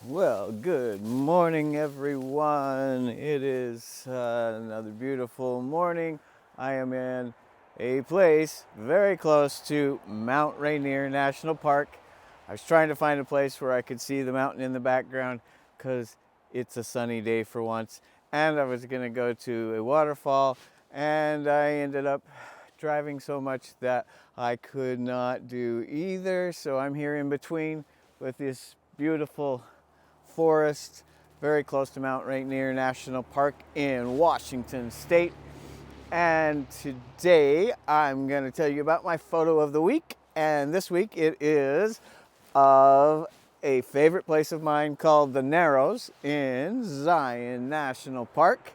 Well, good morning, everyone. It is another beautiful morning. I am in a place very close to Mount Rainier National Park. I was trying to find a place where I could see the mountain in the background because it's a sunny day for once. And I was going to go to a waterfall, and I ended up driving so much that I could not do either. So I'm here in between with this beautiful forest very close to Mount Rainier National Park in Washington State. And today I'm going to tell you about my photo of the week. And this week it is of a favorite place of mine called the Narrows in Zion National Park.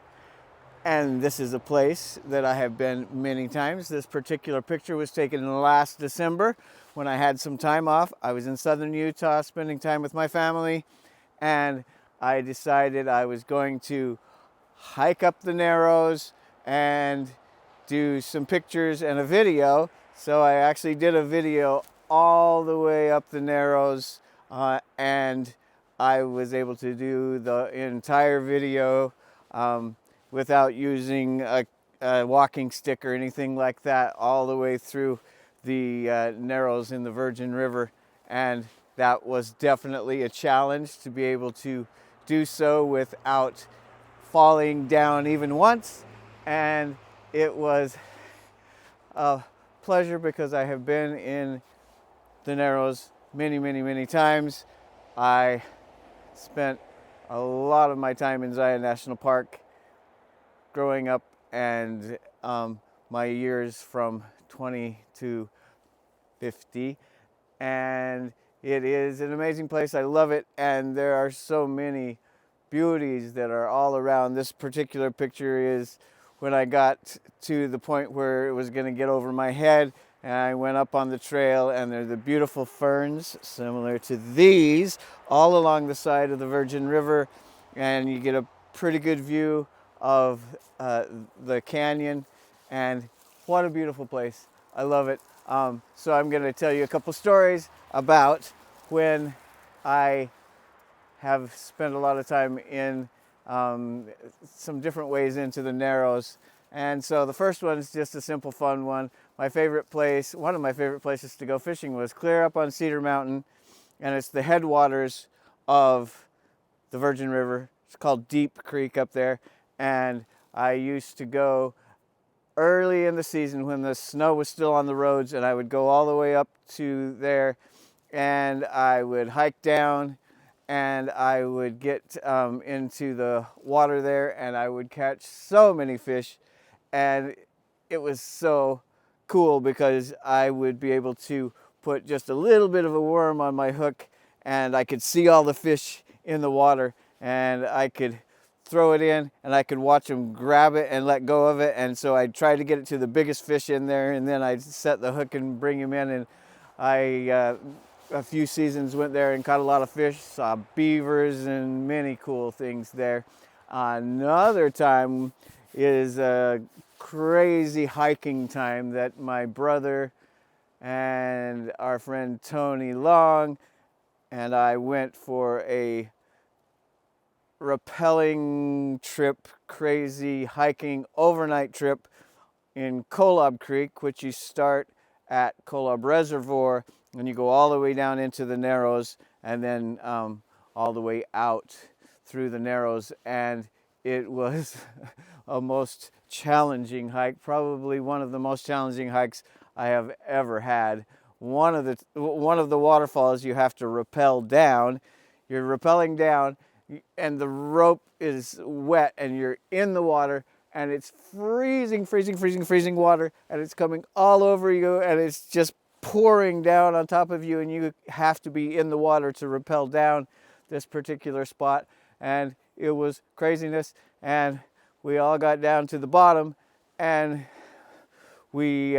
And this is a place that I have been many times. This particular picture was taken last December when I had some time off. I was in southern Utah spending time with my family, and I decided I was going to hike up the Narrows and do some pictures and a video. So I actually did a video all the way up the Narrows, and I was able to do the entire video without using a walking stick or anything like that, all the way through the Narrows in the Virgin River. And that was definitely a challenge to be able to do so without falling down even once. And it was a pleasure because I have been in the Narrows many times. I spent a lot of my time in Zion National Park growing up, and my years from 20 to 50. And it is an amazing place. I love it, and there are so many beauties that are all around. This particular picture is when I got to the point where it was going to get over my head, and I went up on the trail, and there are the beautiful ferns similar to these all along the side of the Virgin River, and you get a pretty good view of the canyon. And what a beautiful place. I love it. So I'm going to tell you a couple stories about when I have spent a lot of time in some different ways into the Narrows. And so the first one is just a simple fun one. My favorite place, one of my favorite places to go fishing, was clear up on Cedar Mountain, and it's the headwaters of the Virgin River. It's called Deep Creek up there, and I used to go early in the season when the snow was still on the roads, and I would go all the way up to there, and I would hike down, and I would get into the water there, and I would catch so many fish. And it was so cool because I would be able to put just a little bit of a worm on my hook, and I could see all the fish in the water, and I could throw it in, and I could watch them grab it and let go of it. And so I'd try to get it to the biggest fish in there, and then I'd set the hook and bring him in. And I a few seasons went there and caught a lot of fish, saw beavers and many cool things there. Another time is a crazy hiking time that my brother and our friend Tony Long and I went for a rappelling trip, crazy hiking overnight trip in Kolob Creek, which you start at Kolob Reservoir and you go all the way down into the Narrows, and then all the way out through the Narrows. And it was a most challenging hike, probably one of the most challenging hikes I have ever had. One of the waterfalls you have to rappel down. You're rappelling down, and the rope is wet, and you're in the water, and it's freezing water, and it's coming all over you, and it's just pouring down on top of you, and you have to be in the water to rappel down this particular spot. And it was craziness, and we all got down to the bottom, and we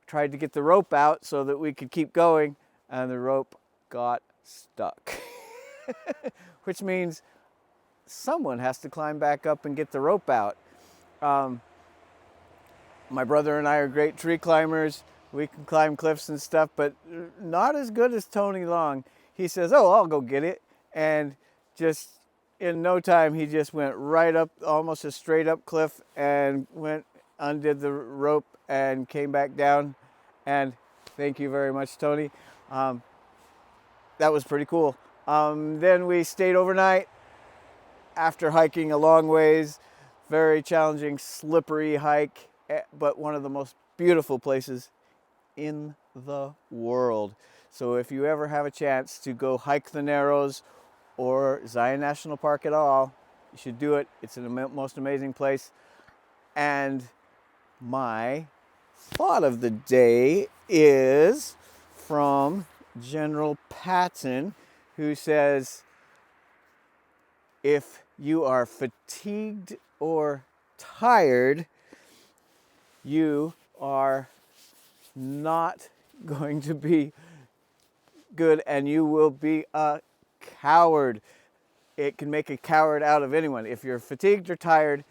tried to get the rope out so that we could keep going, and the rope got stuck. Which means someone has to climb back up and get the rope out. My brother and I are great tree climbers. We can climb cliffs and stuff, but not as good as Tony Long. He says, "Oh, I'll go get it." and just in no time he just went right up, almost a straight up cliff, and went, undid the rope and came back down. And thank you very much, Tony. That was pretty cool. Then we stayed overnight after hiking a long ways. Very challenging, slippery hike, but one of the most beautiful places in the world. So if you ever have a chance to go hike the Narrows or Zion National Park at all, you should do it. It's the most amazing place. And my thought of the day is from General Patton, who says, if you are fatigued or tired, you are not going to be good, and you will be a coward. It can make a coward out of anyone. If you're fatigued or tired,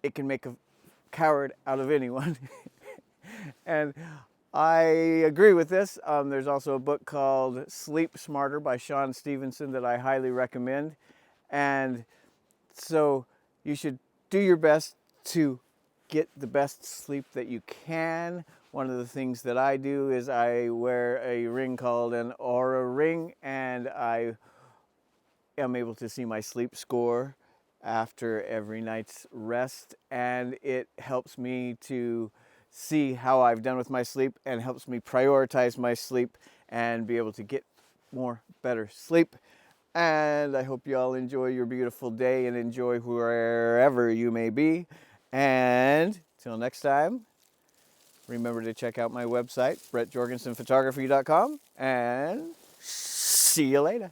it can make a coward out of anyone. And I agree with this. There's also a book called Sleep Smarter by Sean Stevenson that I highly recommend. And so you should do your best to get the best sleep that you can. One of the things that I do is I wear a ring called an Aura ring, and I am able to see my sleep score after every night's rest, and it helps me to see how I've done with my sleep and helps me prioritize my sleep and be able to get more better sleep. And I hope you all enjoy your beautiful day and enjoy wherever you may be. And till next time, remember to check out my website, brettjorgensenphotography.com, and see you later.